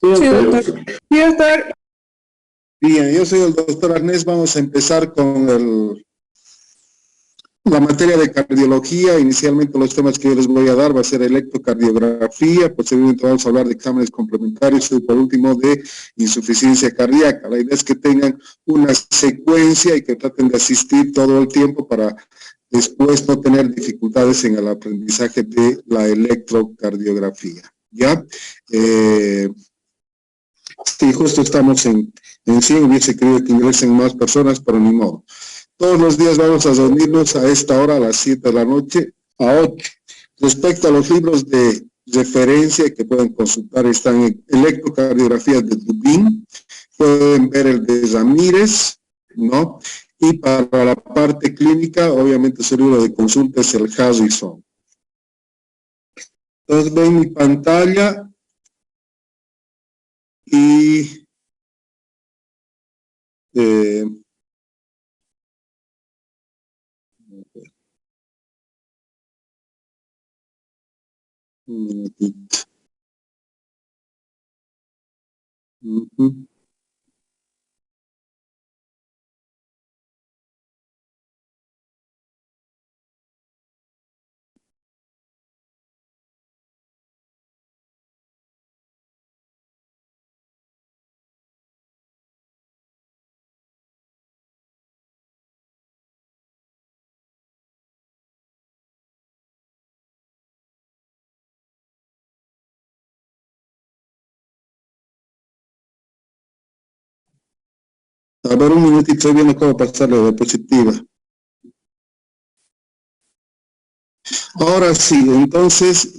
Sí, doctor. Sí, doctor. Bien, yo soy el doctor Arnés. Vamos a empezar con la materia de cardiología. Inicialmente los temas que yo les voy a dar va a ser electrocardiografía, posteriormente vamos a hablar de exámenes complementarios y por último de insuficiencia cardíaca. La idea es que tengan una secuencia y que traten de asistir todo el tiempo para después no tener dificultades en el aprendizaje de la electrocardiografía. ¿Ya? Sí, justo estamos en 100, hubiese querido que ingresen más personas, pero ni modo. Todos los días vamos a reunirnos a esta hora, a las 7 de la noche, a 8. Respecto a los libros de referencia que pueden consultar, están en Electrocardiografía de Dubin, pueden ver el de Ramírez, ¿no? Y para la parte clínica, obviamente su libro de consulta es el Harrison. Entonces ven mi pantalla y un minutito. A ver, un minutito, estoy viendo cómo pasar la diapositiva. Ahora sí, entonces,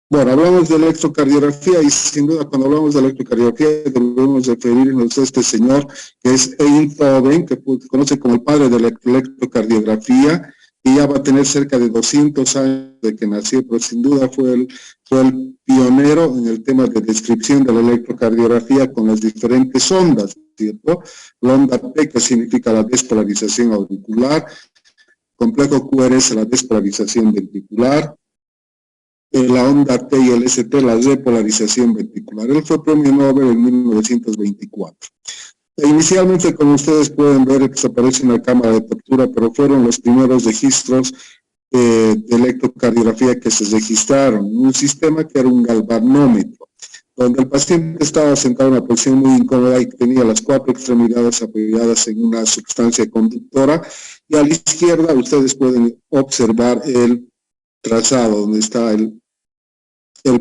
bueno, hablamos de electrocardiografía y sin duda cuando hablamos de electrocardiografía debemos referirnos a este señor que es Einthoven, que se conoce como el padre de la electrocardiografía, y ya va a tener cerca de 200 años de que nació, pero sin duda fue el pionero en el tema de descripción de la electrocardiografía con las diferentes ondas, ¿cierto? La onda P, que significa la despolarización auricular, complejo QRS, la despolarización ventricular, la onda T y el ST, la repolarización ventricular. Él fue premio Nobel en 1924. Inicialmente, como ustedes pueden ver, que aparece en la cámara de tortura, pero fueron los primeros registros de electrocardiografía que se registraron. Un sistema que era un galvanómetro, donde el paciente estaba sentado en una posición muy incómoda y tenía las 4 extremidades apoyadas en una sustancia conductora, y a la izquierda ustedes pueden observar el trazado, donde está el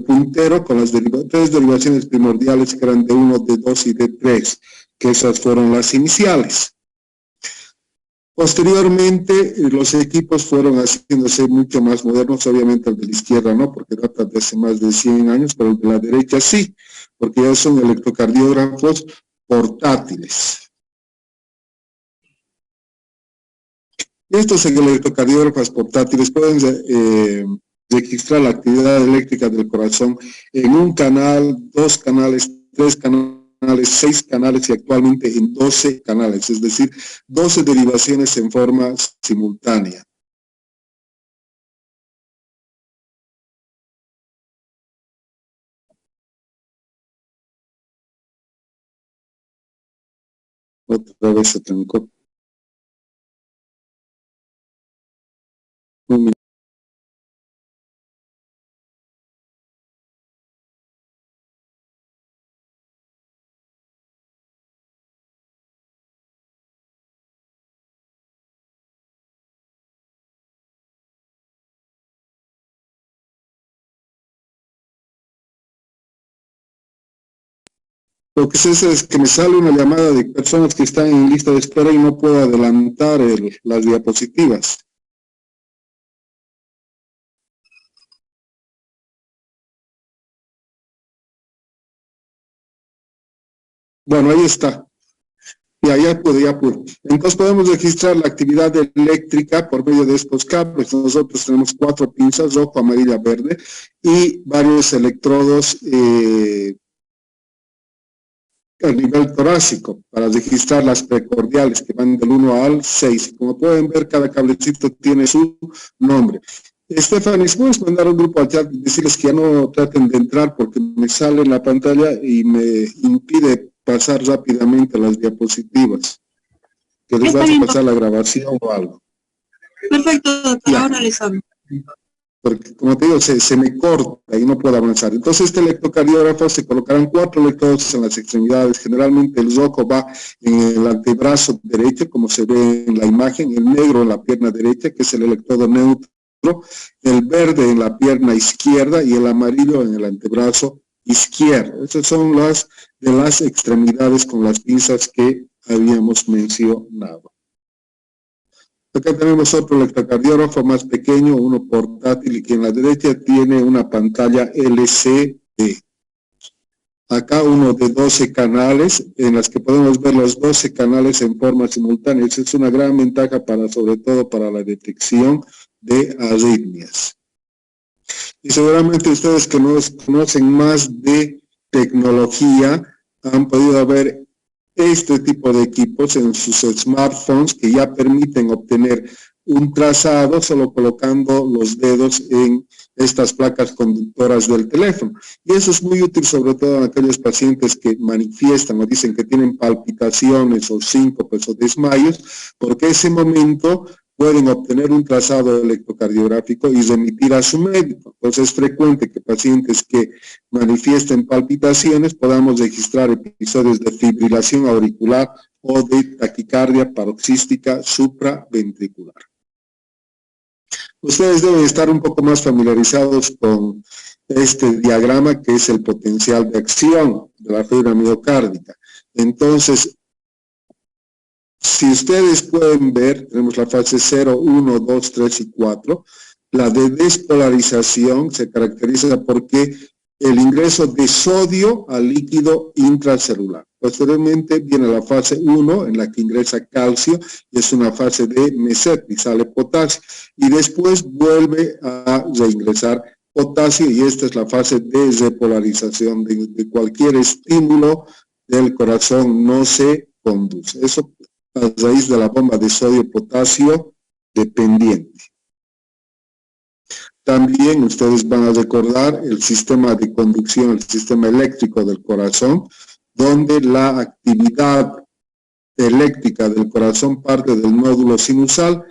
puntero con las 3 derivaciones primordiales que eran de 1, de 2 y de 3, que esas fueron las iniciales. Posteriormente, los equipos fueron haciéndose mucho más modernos, obviamente el de la izquierda no, porque data de hace más de 100 años, pero el de la derecha sí, porque ya son electrocardiógrafos portátiles. Estos electrocardiógrafos portátiles pueden registrar la actividad eléctrica del corazón en un canal, 2 canales, 3 canales, 6 canales y actualmente en 12 canales, es decir, 12 derivaciones en forma simultánea. Otra vez se trancó. Un minuto. Lo que sucede es que me sale una llamada de personas que están en lista de espera y no puedo adelantar las diapositivas. Bueno, ahí está. Ya pude. Entonces podemos registrar la actividad eléctrica por medio de estos cables. Nosotros tenemos 4 pinzas, rojo, amarilla, verde, y varios electrodos a nivel torácico para registrar las precordiales que van del 1 al 6. Como pueden ver, cada cablecito tiene su nombre. Stephanie, ¿puedes mandar un grupo al chat y decirles que ya no traten de entrar porque me sale en la pantalla y me impide pasar rápidamente las diapositivas? Que les Está vas a bien, pasar la grabación o algo. perfecto, doctor, Ya. ahora les hablo. Porque, como te digo, se me corta y no puedo avanzar. Entonces, este electrocardiógrafo se colocarán 4 electrodos en las extremidades. Generalmente el rojo va en el antebrazo derecho, como se ve en la imagen, el negro en la pierna derecha, que es el electrodo neutro, el verde en la pierna izquierda y el amarillo en el antebrazo izquierdo. Esas son las de las extremidades con las pinzas que habíamos mencionado. Acá tenemos otro electrocardiógrafo más pequeño, uno portátil, y que en la derecha tiene una pantalla LCD. Acá uno de 12 canales, en las que podemos ver los 12 canales en forma simultánea. Esa es una gran ventaja sobre todo para la detección de arritmias. Y seguramente ustedes que nos conocen más de tecnología han podido ver este tipo de equipos en sus smartphones que ya permiten obtener un trazado solo colocando los dedos en estas placas conductoras del teléfono. Y eso es muy útil sobre todo en aquellos pacientes que manifiestan o dicen que tienen palpitaciones o síncopes o desmayos, porque ese momento pueden obtener un trazado electrocardiográfico y remitir a su médico. Entonces es frecuente que pacientes que manifiesten palpitaciones podamos registrar episodios de fibrilación auricular o de taquicardia paroxística supraventricular. Ustedes deben estar un poco más familiarizados con este diagrama que es el potencial de acción de la fibra miocárdica. Entonces, si ustedes pueden ver, tenemos la fase 0, 1, 2, 3 y 4. La de despolarización se caracteriza porque el ingreso de sodio al líquido intracelular. Posteriormente viene la fase 1, en la que ingresa calcio, y es una fase de meset, y sale potasio. Y después vuelve a reingresar potasio, y esta es la fase de repolarización de cualquier estímulo del corazón no se conduce. Eso a raíz de la bomba de sodio-potasio dependiente. También ustedes van a recordar el sistema de conducción, el sistema eléctrico del corazón, donde la actividad eléctrica del corazón parte del nódulo sinusal,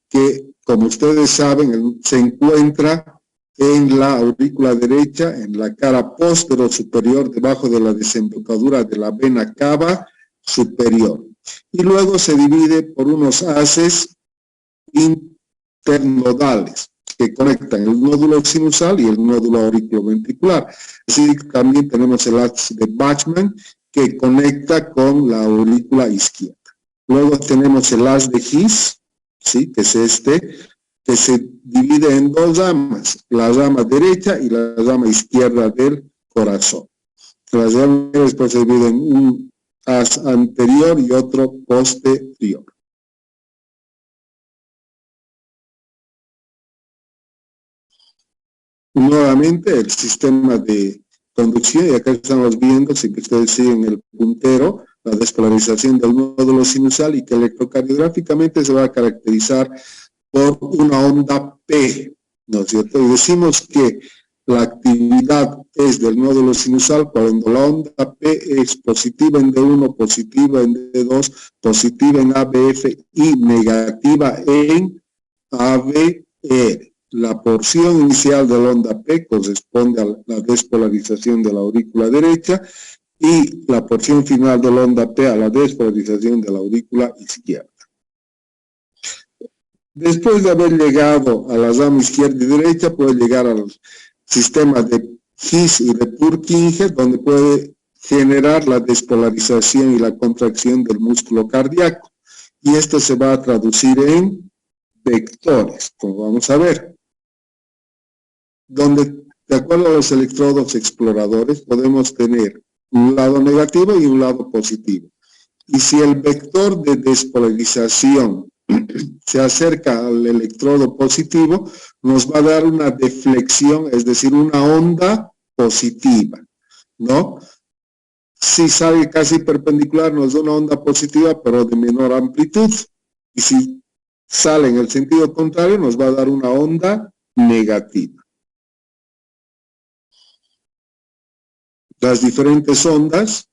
que, como ustedes saben, se encuentra en la aurícula derecha, en la cara posterior superior, debajo de la desembocadura de la vena cava superior. Y luego se divide por unos haces internodales que conectan el nódulo sinusal y el nódulo auriculoventricular. Así también tenemos el haz de Bachmann que conecta con la aurícula izquierda. Luego tenemos el haz de His, ¿sí? Que es este, que se divide en dos ramas, la rama derecha y la rama izquierda del corazón. Las ramas después se dividen en un haz anterior y otro posterior. Nuevamente el sistema de conducción, y acá estamos viendo, si ustedes siguen el puntero, la despolarización del nódulo sinusal, y que electrocardiográficamente se va a caracterizar por una onda P, ¿no es cierto? Y decimos que la actividad es del nódulo sinusal cuando la onda P es positiva en D1, positiva en D2, positiva en ABF y negativa en ABR. La porción inicial de la onda P corresponde a la despolarización de la aurícula derecha y la porción final de la onda P a la despolarización de la aurícula izquierda. Después de haber llegado a la rama izquierda y derecha, puede llegar al sistema de His y de Purkinje, donde puede generar la despolarización y la contracción del músculo cardíaco. Y esto se va a traducir en vectores, como vamos a ver. Donde, de acuerdo a los electrodos exploradores, podemos tener un lado negativo y un lado positivo. Y si el vector de despolarización se acerca al electrodo positivo, nos va a dar una deflexión, es decir, una onda positiva, ¿no? Si sale casi perpendicular, nos da una onda positiva, pero de menor amplitud. Y si sale en el sentido contrario, nos va a dar una onda negativa. Las diferentes ondas,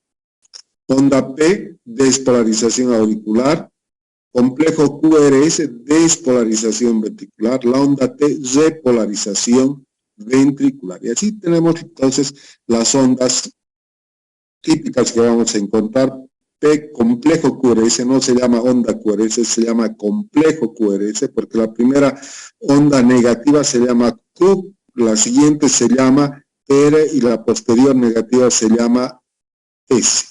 onda P, despolarización auricular, complejo QRS, despolarización ventricular, la onda T, repolarización ventricular. Y así tenemos entonces las ondas típicas que vamos a encontrar. P, complejo QRS, no se llama onda QRS, se llama complejo QRS, porque la primera onda negativa se llama Q, la siguiente se llama R y la posterior negativa se llama S.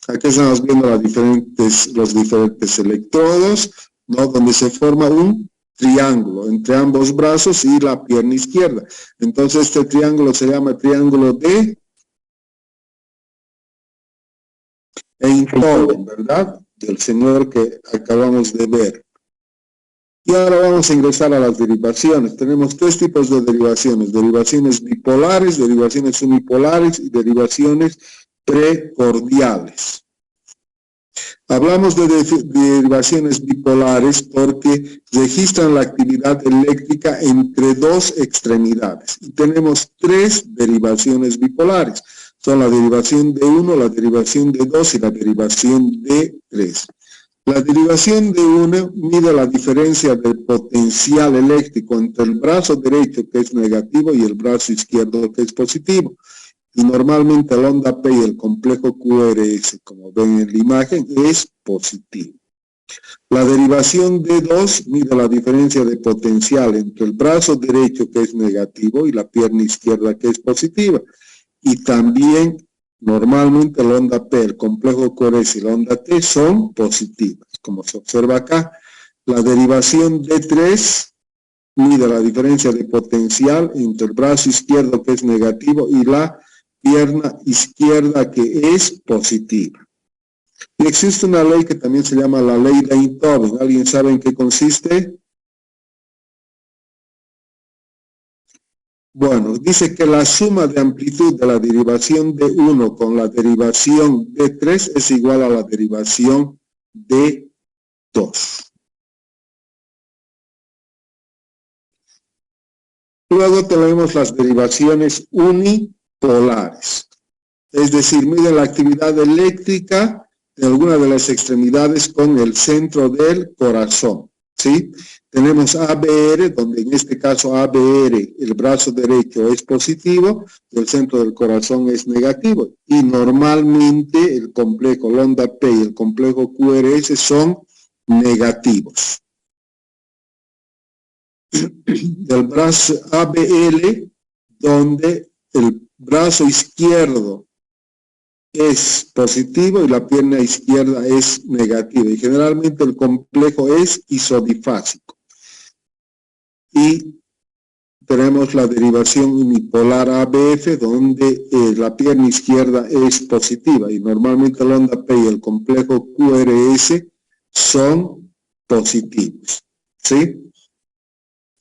Aquí estamos viendo los diferentes electrodos, ¿no? Donde se forma un triángulo entre ambos brazos y la pierna izquierda. Entonces este triángulo se llama triángulo de Einthoven, ¿verdad? Del señor que acabamos de ver. Y ahora vamos a ingresar a las derivaciones. Tenemos tres tipos de derivaciones: derivaciones bipolares, derivaciones unipolares y derivaciones precordiales. Hablamos de derivaciones bipolares porque registran la actividad eléctrica entre dos extremidades. Y tenemos tres derivaciones bipolares. Son la derivación de 1, la derivación de 2 y la derivación de 3. La derivación de 1 mide la diferencia del potencial eléctrico entre el brazo derecho, que es negativo, y el brazo izquierdo, que es positivo. Y normalmente la onda P y el complejo QRS, como ven en la imagen, es positivo. La derivación de 2 mide la diferencia de potencial entre el brazo derecho, que es negativo, y la pierna izquierda, que es positiva. Y también normalmente la onda P, el complejo QRS y la onda T son positivas, como se observa acá. La derivación de 3 mide la diferencia de potencial entre el brazo izquierdo, que es negativo, y la pierna izquierda, que es positiva. Y existe una ley que también se llama la ley de Einthoven. ¿Alguien sabe en qué consiste? Bueno, dice que la suma de amplitud de la derivación de 1 con la derivación de 3 es igual a la derivación de 2. Luego tenemos las derivaciones unipolares. Es decir, mide la actividad eléctrica de alguna de las extremidades con el centro del corazón, ¿sí? Tenemos ABR, donde en este caso ABR, el brazo derecho es positivo, y el centro del corazón es negativo. Y normalmente el complejo, la onda P y el complejo QRS son negativos. Del brazo ABL, donde el brazo izquierdo es positivo y la pierna izquierda es negativa. Y generalmente el complejo es isodifásico. Y tenemos la derivación unipolar ABF, donde la pierna izquierda es positiva. Y normalmente la onda P y el complejo QRS son positivos, ¿sí?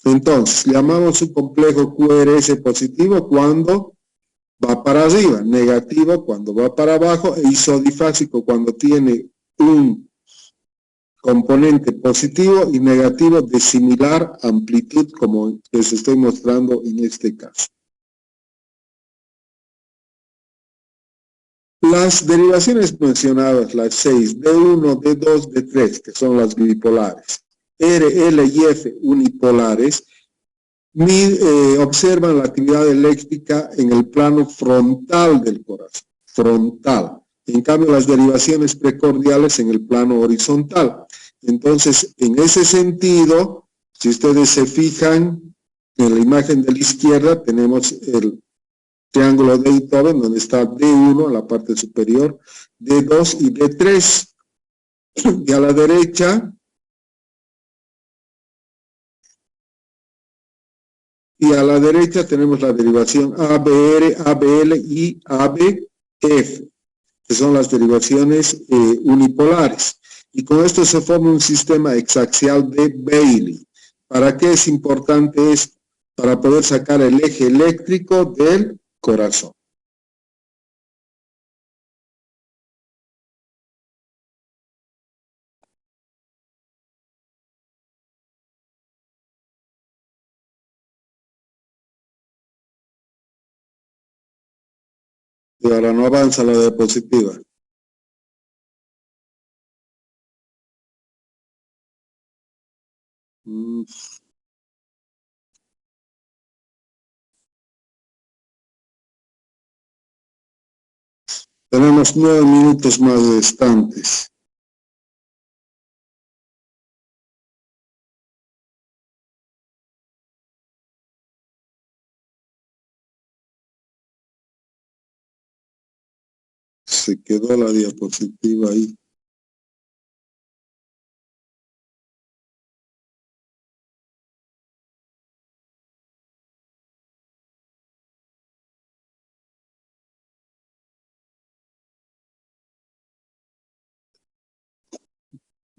Entonces, llamamos un complejo QRS positivo cuando va para arriba, negativo cuando va para abajo, e isodifásico cuando tiene un componente positivo y negativo de similar amplitud, como les estoy mostrando en este caso. Las derivaciones mencionadas, las 6, D1, D2, D3, que son las bipolares, R, L y F unipolares, observan la actividad eléctrica en el plano frontal del corazón, frontal. En cambio, las derivaciones precordiales en el plano horizontal. Entonces, en ese sentido, si ustedes se fijan en la imagen de la izquierda, tenemos el triángulo de Einthoven, donde está D1 en la parte superior, D2 y D3. Y a la derecha, tenemos la derivación ABR, ABL y ABF, que son las derivaciones unipolares. Y con esto se forma un sistema hexaxial de Bailey. ¿Para qué es importante esto? Para poder sacar el eje eléctrico del corazón. Y ahora no avanza la diapositiva. Tenemos 9 minutos más restantes. Se quedó la diapositiva ahí.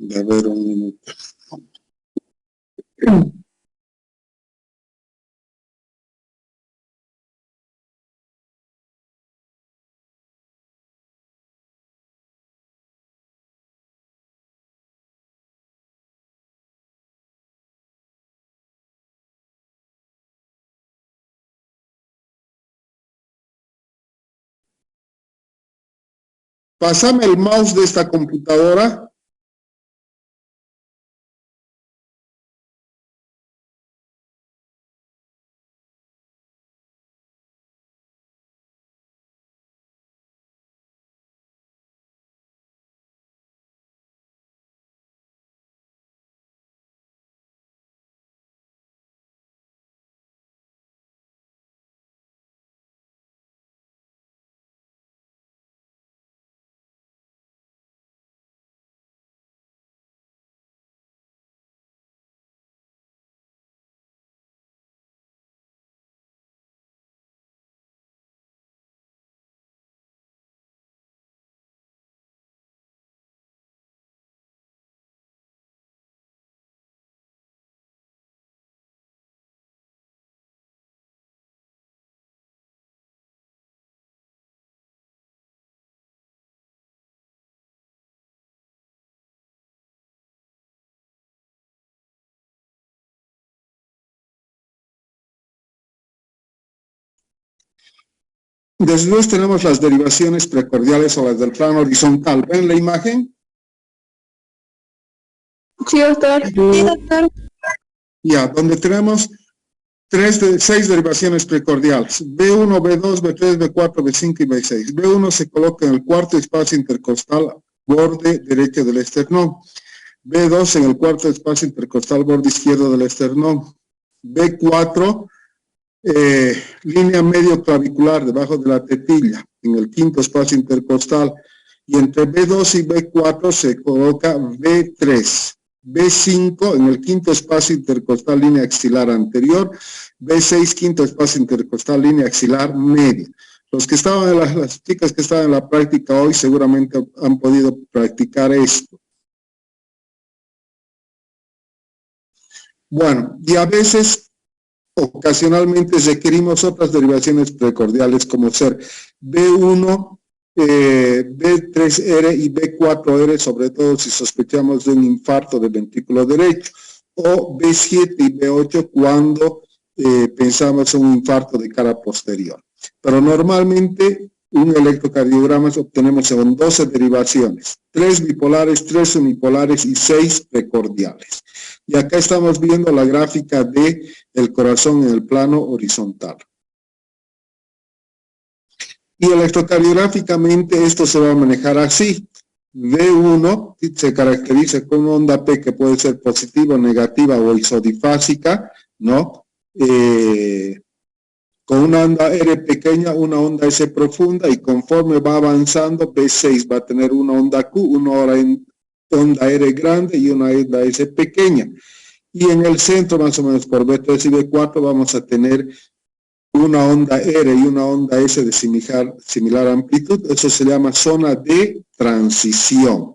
A ver, un minuto. Pásame el mouse de esta computadora. Después tenemos las derivaciones precordiales o las del plano horizontal. ¿Ven la imagen? Sí, doctor. Sí, doctor. Ya, donde tenemos 6 derivaciones precordiales. B1, B2, B3, B4, B5 y B6. B1 se coloca en el cuarto espacio intercostal, borde derecho del esternón. B2 en el cuarto espacio intercostal, borde izquierdo del esternón. B4, línea medio clavicular debajo de la tetilla, en el quinto espacio intercostal. Y entre B2 y B4 se coloca B3. B5 en el quinto espacio intercostal, línea axilar anterior. B6, quinto espacio intercostal, línea axilar media. Los que estaban, las chicas que estaban en la práctica hoy seguramente han podido practicar esto. Bueno, y a veces, ocasionalmente requerimos otras derivaciones precordiales como ser B1, B3R y B4R, sobre todo si sospechamos de un infarto del ventrículo derecho, o B7 y B8 cuando pensamos en un infarto de cara posterior. Pero normalmente un electrocardiograma obtenemos en 12 derivaciones, 3 bipolares, 3 unipolares y 6 precordiales. Y acá estamos viendo la gráfica de el corazón en el plano horizontal. Y electrocardiográficamente esto se va a manejar así. V1 se caracteriza con una onda P que puede ser positiva, negativa o isodifásica, ¿no? Con una onda R pequeña, una onda S profunda, y conforme va avanzando, B6 va a tener una onda Q, una onda R grande y una onda S pequeña. Y en el centro, más o menos por B3 y B4, vamos a tener una onda R y una onda S de similar amplitud. Eso se llama zona de transición.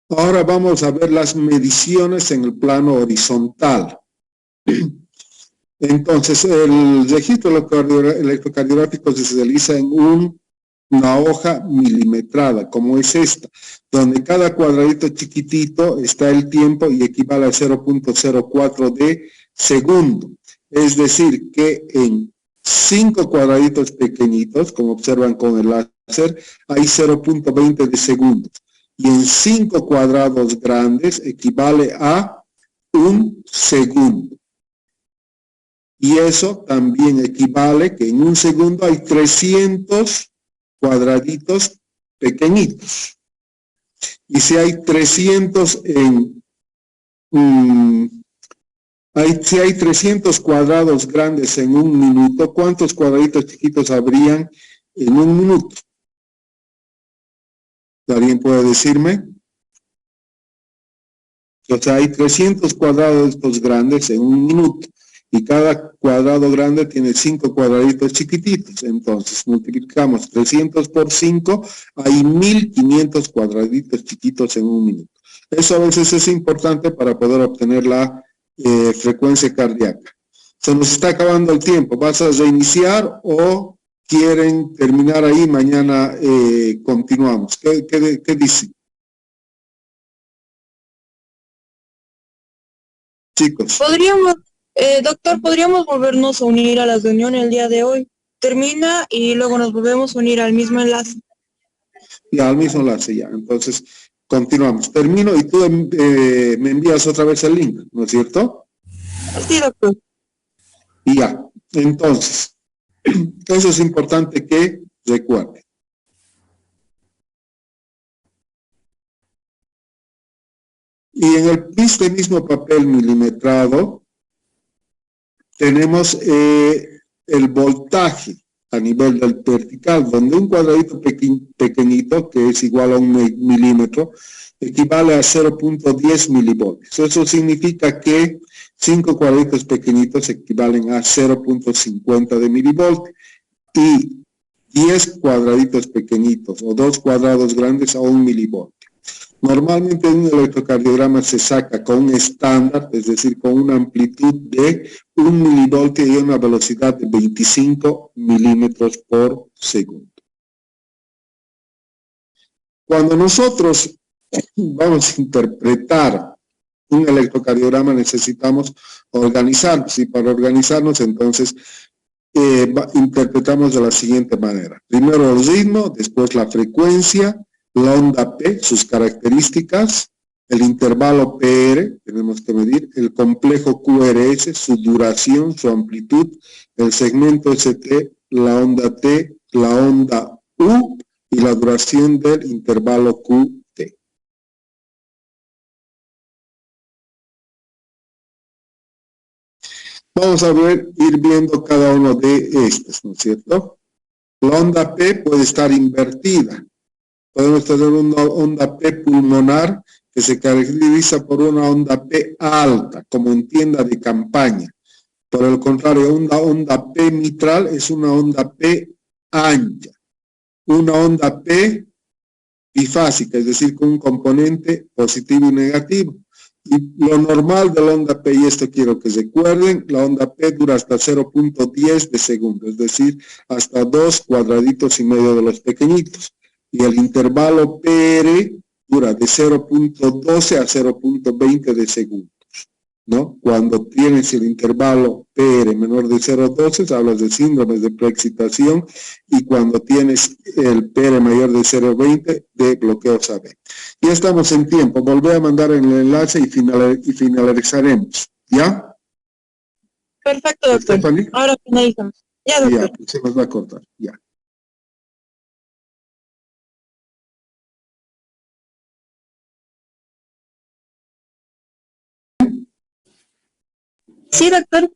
Ahora vamos a ver las mediciones en el plano horizontal. Entonces, el registro electrocardiográfico se realiza en un una hoja milimetrada, como es esta, donde cada cuadradito chiquitito está el tiempo y equivale a 0.04 de segundo. Es decir, que en 5 cuadraditos pequeñitos, como observan con el láser, hay 0.20 de segundos. Y en 5 cuadrados grandes equivale a 1 segundo. Y eso también equivale que en 1 segundo hay 300 cuadraditos pequeñitos. Y si hay 300 si hay 300 cuadrados grandes en 1 minuto, ¿cuántos cuadraditos chiquitos habrían en 1 minuto? ¿Alguien puede decirme? O sea, hay 300 cuadrados grandes en 1 minuto. Y cada cuadrado grande tiene 5 cuadraditos chiquititos. Entonces, multiplicamos 300 por 5, hay 1500 cuadraditos chiquitos en 1 minuto. Eso a veces es importante para poder obtener la frecuencia cardíaca. Se nos está acabando el tiempo. ¿Vas a reiniciar o quieren terminar ahí? Mañana continuamos. ¿Qué dicen, chicos? Doctor, podríamos volvernos a unir a la reunión el día de hoy. Termina y luego nos volvemos a unir al mismo enlace. Ya, al mismo enlace, ya. Entonces, continuamos. Termino y tú me envías otra vez el link, ¿no es cierto? Sí, doctor. Y ya. Entonces, eso es importante que recuerde. Y en este mismo papel milimetrado tenemos el voltaje a nivel del vertical, donde un cuadradito pequeñito, que es igual a 1 milímetro, equivale a 0.10 milivoltios. Eso significa que 5 cuadraditos pequeñitos equivalen a 0.50 de milivoltios y 10 cuadraditos pequeñitos o 2 cuadrados grandes a 1 milivoltio. Normalmente un electrocardiograma se saca con un estándar, es decir, con una amplitud de 1 milivoltio y una velocidad de 25 milímetros por segundo. Cuando nosotros vamos a interpretar un electrocardiograma necesitamos organizarnos y para organizarnos entonces interpretamos de la siguiente manera. Primero el ritmo, después la frecuencia, la onda P, sus características, el intervalo PR, tenemos que medir, el complejo QRS, su duración, su amplitud, el segmento ST, la onda T, la onda U y la duración del intervalo QT. Vamos a ir viendo cada uno de estos, ¿no es cierto? La onda P puede estar invertida. Podemos tener una onda P pulmonar que se caracteriza por una onda P alta, como en tienda de campaña. Por el contrario, una onda P mitral es una onda P ancha. Una onda P bifásica, es decir, con un componente positivo y negativo. Y lo normal de la onda P, y esto quiero que recuerden, la onda P dura hasta 0.10 de segundo, es decir, hasta 2 cuadraditos y medio de los pequeñitos. Y el intervalo PR dura de 0.12 a 0.20 de segundos, ¿no? Cuando tienes el intervalo PR menor de 0.12, hablas de síndromes de preexcitación, y cuando tienes el PR mayor de 0.20, de bloqueo AB. Ya estamos en tiempo, volvé a mandar el enlace y finalizaremos, ¿ya? Perfecto, doctor. Stephanie. Ahora finalizamos. Ya, doctor. Ya, se nos va a cortar, ya. Sí, doctor.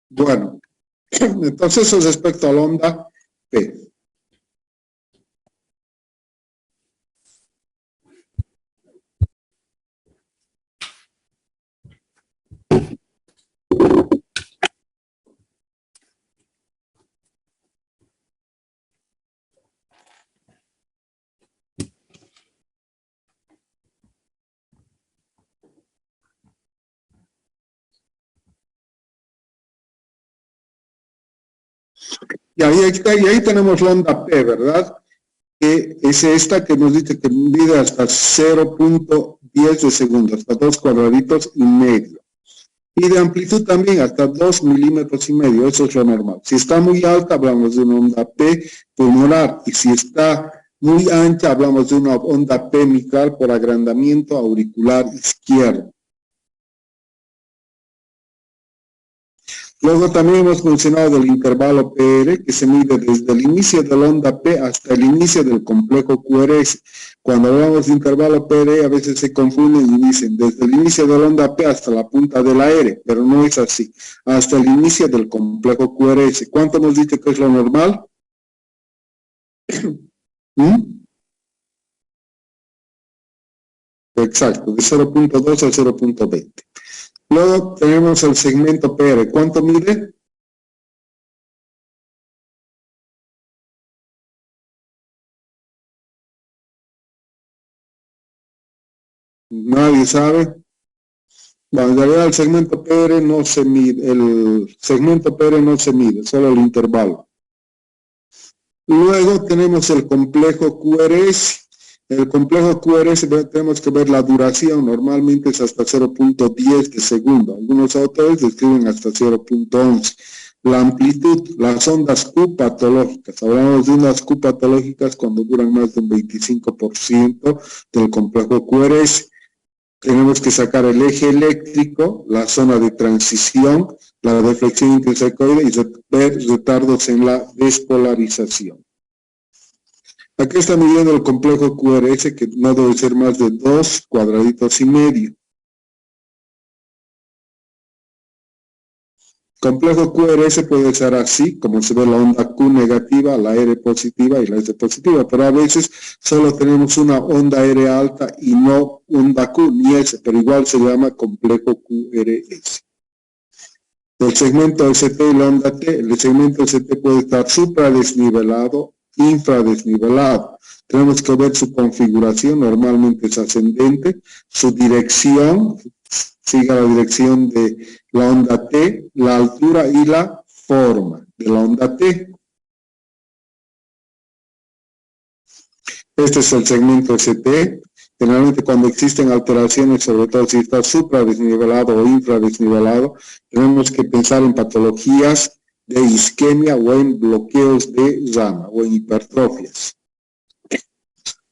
Bueno, entonces eso respecto a la onda P. Y ahí tenemos la onda P, ¿verdad? Que es esta que nos dice que mide hasta 0.10 de segundo, hasta 2 cuadraditos y medio. Y de amplitud también hasta 2 milímetros y medio, eso es lo normal. Si está muy alta, hablamos de una onda P pulmonar, y si está muy ancha, hablamos de una onda P mitral por agrandamiento auricular izquierdo. Luego también hemos mencionado del intervalo PR, que se mide desde el inicio de la onda P hasta el inicio del complejo QRS. Cuando hablamos de intervalo PR, a veces se confunden y dicen desde el inicio de la onda P hasta la punta de la R, pero no es así. Hasta el inicio del complejo QRS. ¿Cuánto hemos dicho que es lo normal? Exacto, de 0.2 a 0.20. Luego tenemos el segmento PR. ¿Cuánto mide? Nadie sabe. Bueno, en realidad el segmento PR no se mide, solo el intervalo. Luego tenemos el complejo QRS. El complejo QRS tenemos que ver la duración, normalmente es hasta 0.10 de segundo. Algunos autores describen hasta 0.11. La amplitud, las ondas Q patológicas. Hablamos de unas Q patológicas cuando duran más de un 25% del complejo QRS. Tenemos que sacar el eje eléctrico, la zona de transición, la deflexión intersecoide y ver retardos en la despolarización. Aquí está midiendo el complejo QRS, que no debe ser más de 2 cuadraditos y medio. Complejo QRS puede ser así, como se ve la onda Q negativa, la R positiva y la S positiva, pero a veces solo tenemos una onda R alta y no onda Q ni S, pero igual se llama complejo QRS. El segmento ST y la onda T, el segmento ST puede estar supradesnivelado, infradesnivelado. Tenemos que ver su configuración, normalmente es ascendente, su dirección, siga la dirección de la onda T, la altura y la forma de la onda T. Este es el segmento ST. Generalmente cuando existen alteraciones, sobre todo si está supradesnivelado o infradesnivelado, tenemos que pensar en patologías de isquemia o en bloqueos de rama o en hipertrofias.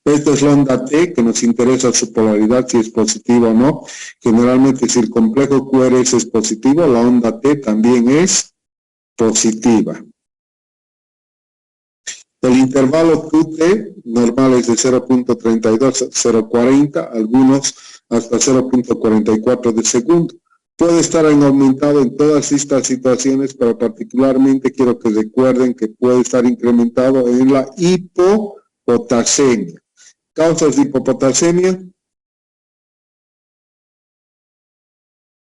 Esta es la onda T, que nos interesa su polaridad, si es positiva o no. Generalmente si el complejo QRS es positivo, la onda T también es positiva. El intervalo QT normal es de 0.32 a 0.40, algunos hasta 0.44 de segundo. Puede estar aumentado en todas estas situaciones, pero particularmente quiero que recuerden que puede estar incrementado en la hipopotasemia. Causas de hipopotasemia.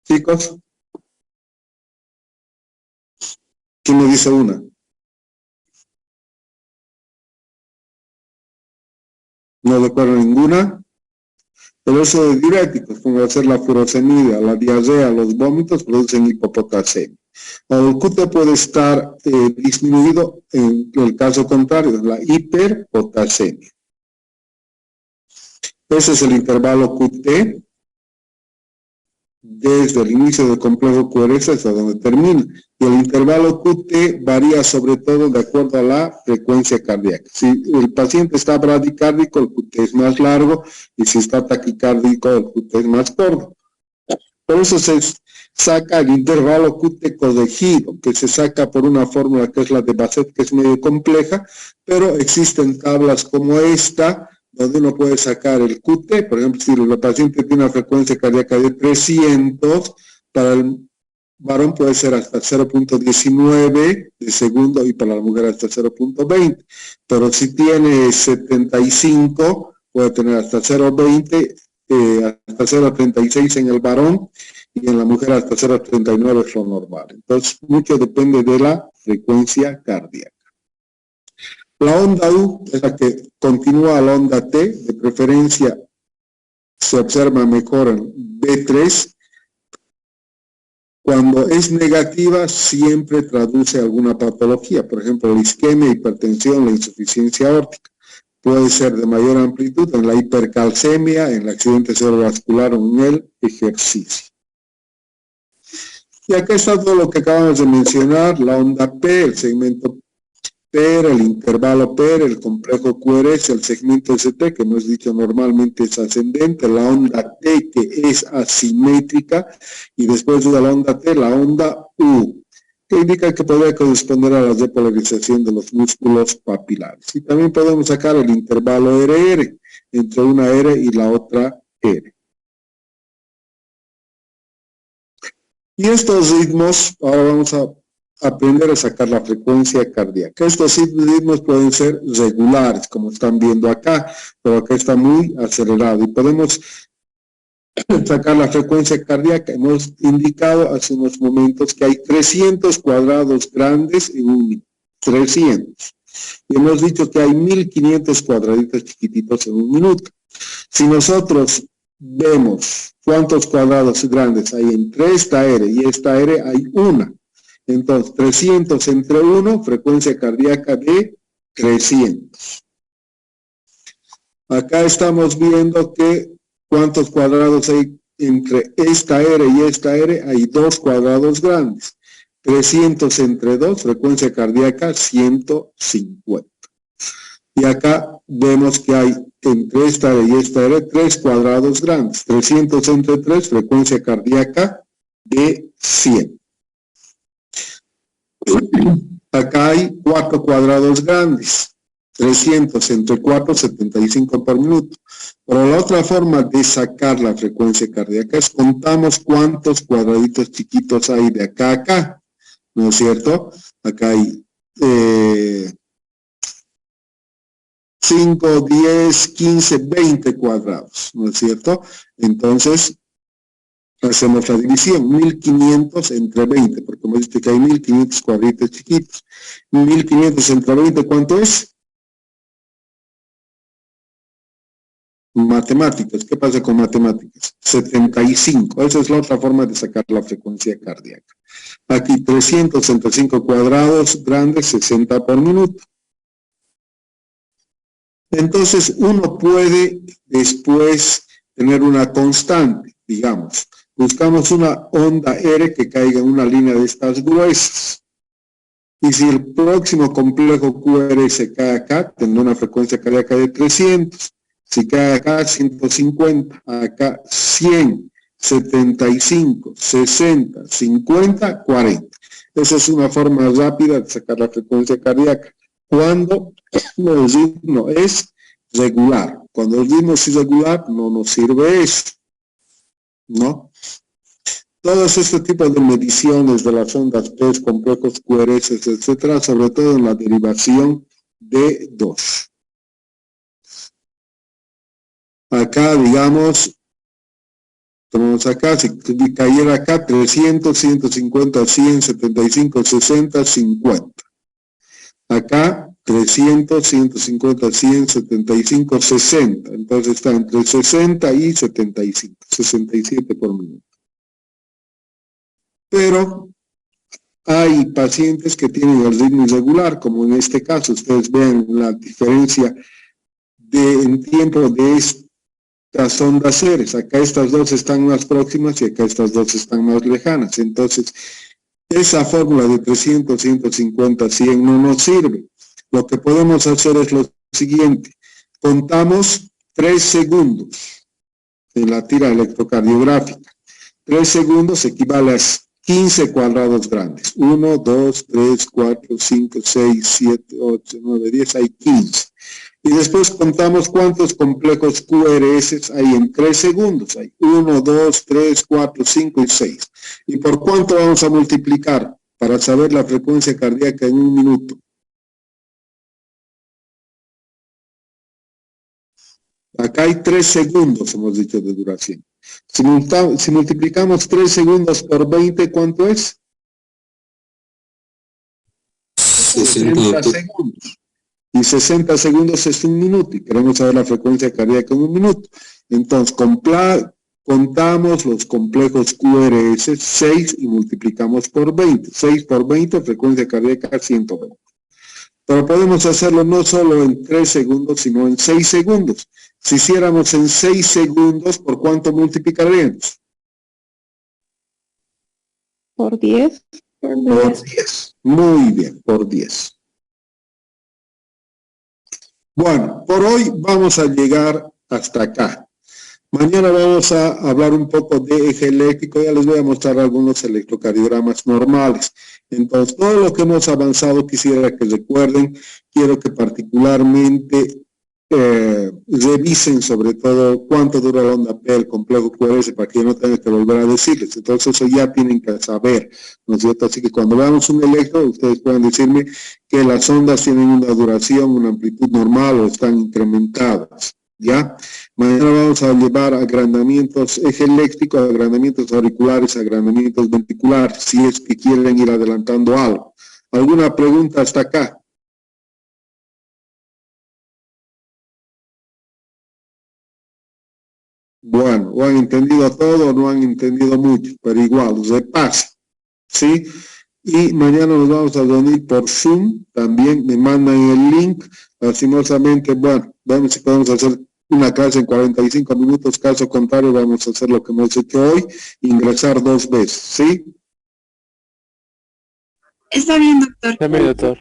Chicos. ¿Quién me dice una? No recuerdo ninguna. El uso de diuréticos, como hacer la furosemida, la diarrea, los vómitos, producen hipopotasemia. El QT puede estar disminuido en el caso contrario, la hiperpotasemia. Ese es el intervalo QT desde el inicio del complejo QRS hasta donde termina. Y el intervalo QT varía sobre todo de acuerdo a la frecuencia cardíaca. Si el paciente está bradicárdico, el QT es más largo, y si está taquicárdico, el QT es más corto. Por eso se saca el intervalo QT corregido, que se saca por una fórmula que es la de Basset, que es medio compleja, pero existen tablas como esta, donde uno puede sacar el QT. Por ejemplo, si el paciente tiene una frecuencia cardíaca de 300, para el varón puede ser hasta 0.19 de segundo y para la mujer hasta 0.20. Pero si tiene 75, puede tener hasta 0.20, hasta 0.36 en el varón, y en la mujer hasta 0.39 es lo normal. Entonces, mucho depende de la frecuencia cardíaca. La onda U es la que continúa a la onda T, de preferencia se observa mejor en B3, Cuando es negativa, siempre traduce alguna patología. Por ejemplo, la isquemia, hipertensión, la insuficiencia aórtica. Puede ser de mayor amplitud en la hipercalcemia, en el accidente cerebrovascular o en el ejercicio. Y acá está todo lo que acabamos de mencionar, la onda P, el segmento PER, el intervalo PER, el complejo QRS, el segmento ST, que hemos dicho normalmente es ascendente, la onda T, que es asimétrica, y después de la onda T, la onda U, que indica que podría corresponder a la depolarización de los músculos papilares. Y también podemos sacar el intervalo RR, entre una R y la otra R. Y estos ritmos, ahora vamos a aprender a sacar la frecuencia cardíaca. Estos ritmos pueden ser regulares, como están viendo acá, pero acá está muy acelerado. Y podemos sacar la frecuencia cardíaca. Hemos indicado hace unos momentos que hay 300 cuadrados grandes en un minuto. 300. Y hemos dicho que hay 1500 cuadraditos chiquititos en un minuto. Si nosotros vemos cuántos cuadrados grandes hay entre esta R y esta R, hay una. Entonces, 300 entre 1, frecuencia cardíaca de 300. Acá estamos viendo que cuántos cuadrados hay entre esta R y esta R, hay 2 cuadrados grandes. 300 entre 2, frecuencia cardíaca 150. Y acá vemos que hay entre esta R y esta R 3 cuadrados grandes. 300 entre 3, frecuencia cardíaca de 100. Acá hay 4 cuadrados grandes, 300 entre 4, 75 por minuto. Pero la otra forma de sacar la frecuencia cardíaca es contamos cuántos cuadraditos chiquitos hay de acá a acá, ¿no es cierto? Acá hay 5, 10, 15, 20 cuadrados, ¿no es cierto? Entonces, hacemos la división, 1500 entre 20, porque hemos dicho que hay 1500 cuadritos chiquitos. 1500 entre 20, ¿cuánto es? Matemáticas, ¿qué pasa con matemáticas? 75, esa es la otra forma de sacar la frecuencia cardíaca. Aquí 300 entre 5 cuadrados grandes, 60 por minuto. Entonces uno puede después tener una constante, digamos. Buscamos una onda R que caiga en una línea de estas gruesas. Y si el próximo complejo QRS cae acá, tendrá una frecuencia cardíaca de 300. Si cae acá, 150. Acá, 100, 75, 60, 50, 40. Esa es una forma rápida de sacar la frecuencia cardíaca. Cuando el ritmo es regular. Cuando el ritmo es irregular, no nos sirve eso, ¿no? Todos estos tipos de mediciones de las ondas P, complejos QRS, etcétera, sobre todo en la derivación de 2. Acá, digamos, tomamos acá, si cayera acá, 300, 150, 100, 75, 60, 50. Acá, 300, 150, 100, 75, 60. Entonces está entre 60 y 75, 67 por minuto. Pero hay pacientes que tienen el ritmo irregular, como en este caso. Ustedes ven la diferencia en tiempo de estas ondas seres. Acá estas dos están más próximas y acá estas dos están más lejanas. Entonces, esa fórmula de 300, 150, 100 no nos sirve. Lo que podemos hacer es lo siguiente. Contamos 3 segundos en la tira electrocardiográfica. 3 segundos equivale a 15 cuadrados grandes. 1, 2, 3, 4, 5, 6, 7, 8, 9, 10, hay 15. Y después contamos cuántos complejos QRS hay en 3 segundos. Hay 1, 2, 3, 4, 5 y 6. ¿Y por cuánto vamos a multiplicar para saber la frecuencia cardíaca en un minuto? Acá hay 3 segundos, hemos dicho, de duración. Si multiplicamos 3 segundos por 20, ¿cuánto es? 60 segundos. Y 60 segundos es un minuto. Y queremos saber la frecuencia cardíaca en un minuto. Entonces, contamos los complejos QRS 6 y multiplicamos por 20. 6 por 20, frecuencia cardíaca 120. Pero podemos hacerlo no solo en 3 segundos, sino en 6 segundos. Si hiciéramos en 6 segundos, ¿por cuánto multiplicaríamos? Por 10. Por 10. Muy bien, por 10. Bueno, por hoy vamos a llegar hasta acá. Mañana vamos a hablar un poco de eje eléctrico. Ya les voy a mostrar algunos electrocardiogramas normales. Entonces, todo lo que hemos avanzado quisiera que recuerden. Quiero que particularmente revisen sobre todo cuánto dura la onda P del complejo QRS para que yo no tenga que volver a decirles. Entonces, eso ya tienen que saber, ¿no es cierto? Así que cuando veamos un electro, ustedes pueden decirme que las ondas tienen una duración, una amplitud normal o están incrementadas. ¿Ya? Mañana vamos a llevar agrandamientos eje eléctrico, agrandamientos auriculares, agrandamientos ventriculares, si es que quieren ir adelantando algo. ¿Alguna pregunta hasta acá? Bueno, o han entendido todo o no han entendido mucho, pero igual, repasa, ¿sí? Y mañana nos vamos a reunir por Zoom, también me mandan el link, lastimosamente, bueno, vemos si podemos hacer una clase en 45 minutos, caso contrario vamos a hacer lo que hemos hecho hoy, ingresar 2 veces, ¿sí? Está bien, doctor. Está bien, doctor.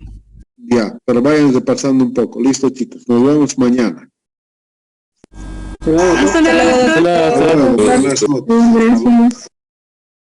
Ya, pero vayan repasando un poco, listo chicos, nos vemos mañana. Hasta luego, doctor. Hasta luego. Buenas noches. Gracias.